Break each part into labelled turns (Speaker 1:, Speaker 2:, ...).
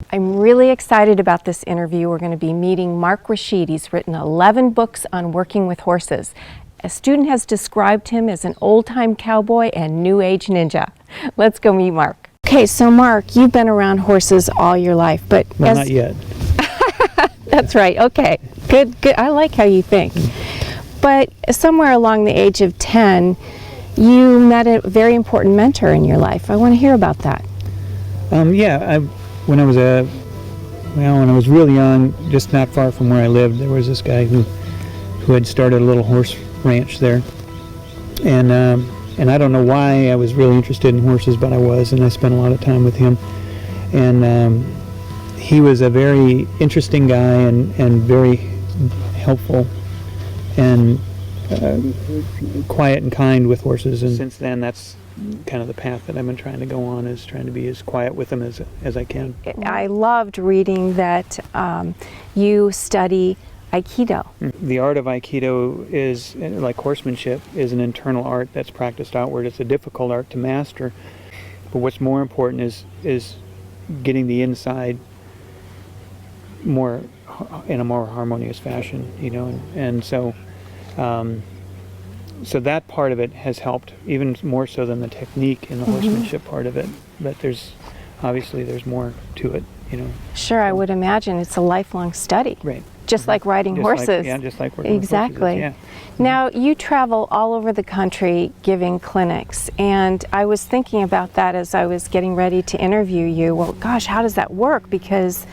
Speaker 1: I'm really excited about this interview. We're going to be meeting Mark Rashid. He's written 11 books on working with horses. A student has described him as an old-time cowboy and new age ninja. Let's go meet Mark. Okay, so Mark, you've been around horses all your life, but
Speaker 2: well, not yet.
Speaker 1: That's right. Okay, good. I like how you think. But somewhere along the age of 10, you met a very important mentor in your life. I want to hear about that.
Speaker 2: Yeah, when I was real young, just not far from where I lived, there was this guy who had started a little horse ranch there, and I don't know why I was really interested in horses, but I was, and I spent a lot of time with him, and he was a very interesting guy and very helpful and quiet and kind with horses, and since then that's kind of the path that I've been trying to go on, is trying to be as quiet with them as I can.
Speaker 1: I loved reading that you study Aikido.
Speaker 2: The art of Aikido is, like horsemanship, is an internal art that's practiced outward. It's a difficult art to master, but what's more important is getting the inside more in a more harmonious fashion, you know, and so so that part of it has helped, even more so than the technique in the horsemanship part of it. But there's more to it, you know.
Speaker 1: Sure, I would imagine it's a lifelong study.
Speaker 2: Right.
Speaker 1: Just like riding horses.
Speaker 2: Just like working
Speaker 1: exactly.
Speaker 2: with horses. Yeah.
Speaker 1: Now, you travel all over the country giving clinics, and I was thinking about that as I was getting ready to interview you. Well, gosh, how does that work? Because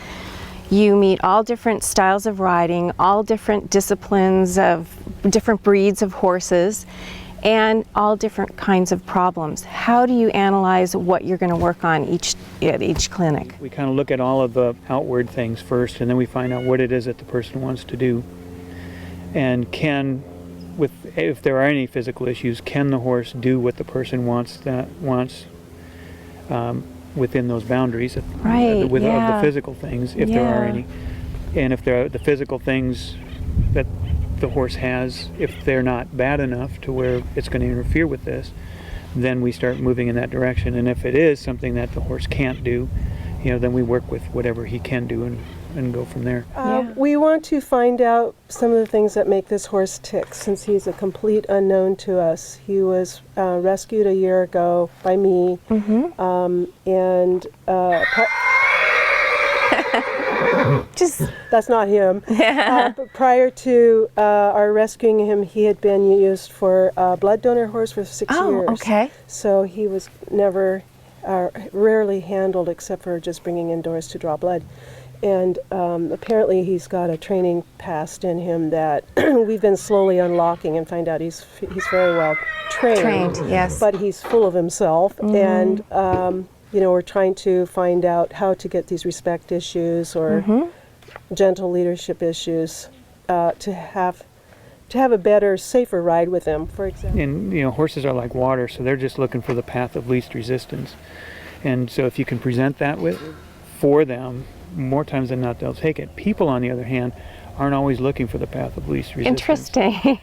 Speaker 1: you meet all different styles of riding, all different disciplines of different breeds of horses, and all different kinds of problems. How do you analyze what you're going to work on at each clinic?
Speaker 2: We kind of look at all of the outward things first, and then we find out what it is that the person wants to do. And if there are any physical issues, can the horse do what the person wants within those boundaries of the physical things, if there are any. And if there are the physical things that the horse has, if they're not bad enough to where it's going to interfere with this, then we start moving in that direction. And if it is something that the horse can't do, you know, then we work with whatever he can do and go from there.
Speaker 3: We want to find out some of the things that make this horse tick, since he's a complete unknown to us. He was rescued a year ago by me, and that's not him. But prior to our rescuing him, he had been used for a blood donor horse for 6 years.
Speaker 1: Oh, okay.
Speaker 3: So he was never, rarely handled except for just bringing indoors to draw blood. And apparently he's got a training past in him that we've been slowly unlocking, and find out he's very well trained.
Speaker 1: Yes.
Speaker 3: But he's full of himself, and you know, we're trying to find out how to get these respect issues or gentle leadership issues to have a better, safer ride with him, for example.
Speaker 2: And you know, horses are like water, so they're just looking for the path of least resistance. And so if you can present that for them, more times than not they'll take it. People, on the other hand, aren't always looking for the path of least resistance.
Speaker 1: Interesting.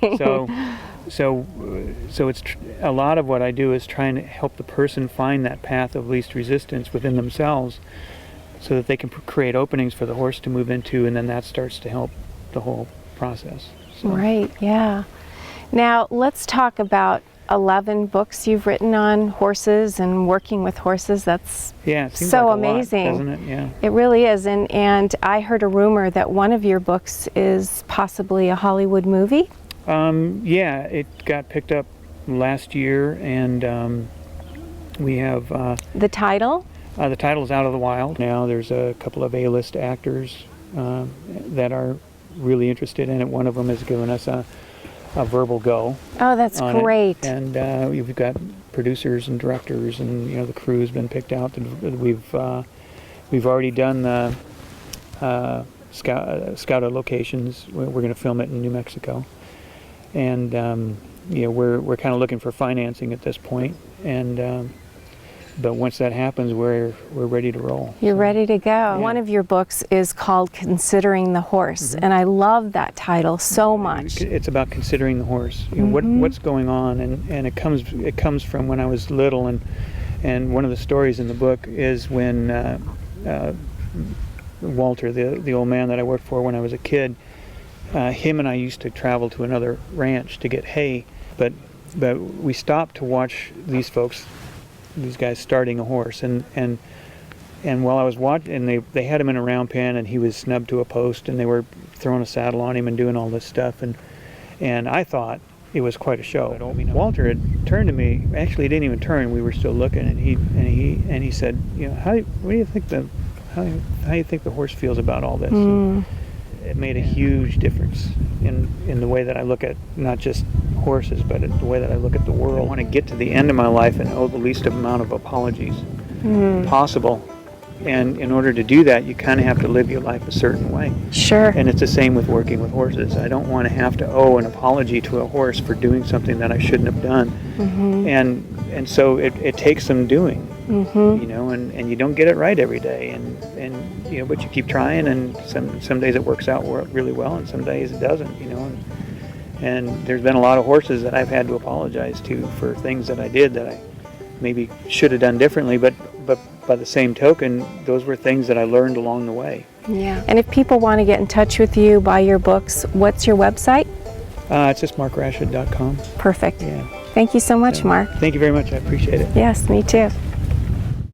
Speaker 2: So it's a lot of what I do is trying to help the person find that path of least resistance within themselves, so that they can create openings for the horse to move into, and then that starts to help the whole process. So.
Speaker 1: Right. Yeah. Now let's talk about 11 books you've written on horses and working with horses. That's
Speaker 2: it seems
Speaker 1: so
Speaker 2: like
Speaker 1: amazing,
Speaker 2: a lot, doesn't it? Yeah.
Speaker 1: It really is. And I heard a rumor that one of your books is possibly a Hollywood movie.
Speaker 2: Yeah, it got picked up last year, and we have
Speaker 1: the title.
Speaker 2: The title is Out of the Wild. Now there's a couple of A-list actors that are really interested in it. One of them has given us a verbal go.
Speaker 1: Oh, that's great.
Speaker 2: And we've got producers and directors, and you know, the crew's been picked out. And we've already done the scouted locations. We're going to film it in New Mexico, and you know, we're kind of looking for financing at this point, and but once that happens, we're ready to roll.
Speaker 1: You're ready to go.
Speaker 2: Yeah.
Speaker 1: One of your books is called Considering the Horse, and I love that title so much.
Speaker 2: It's about considering the horse. You know, what's going on, and it comes from when I was little, and one of the stories in the book is when Walter, the old man that I worked for when I was a kid, him and I used to travel to another ranch to get hay, but we stopped to watch these guys starting a horse, and while I was watching, and they had him in a round pen, and he was snubbed to a post, and they were throwing a saddle on him and doing all this stuff, and I thought it was quite a show. Walter had turned to me. Actually, he didn't even turn. We were still looking, and he said, you know, how do you think the horse feels about all this? And it made a huge difference in the way that I look at not just horses, but the way that I look at the world. I want to get to the end of my life and owe the least amount of apologies possible. And in order to do that, you kind of have to live your life a certain way.
Speaker 1: Sure.
Speaker 2: And it's the same with working with horses. I don't want to have to owe an apology to a horse for doing something that I shouldn't have done. And so it takes some doing, you know, and you don't get it right every day, and you know, but you keep trying, and some days it works out really well, and some days it doesn't, you know. And there's been a lot of horses that I've had to apologize to for things that I did that I maybe should have done differently, but by the same token, those were things that I learned along the way.
Speaker 1: Yeah. And if people want to get in touch with you, buy your books, what's your website?
Speaker 2: It's just markrashid.com.
Speaker 1: Perfect.
Speaker 2: Yeah.
Speaker 1: Thank you so much, Mark.
Speaker 2: Thank you very much. I appreciate it.
Speaker 1: Yes, me too.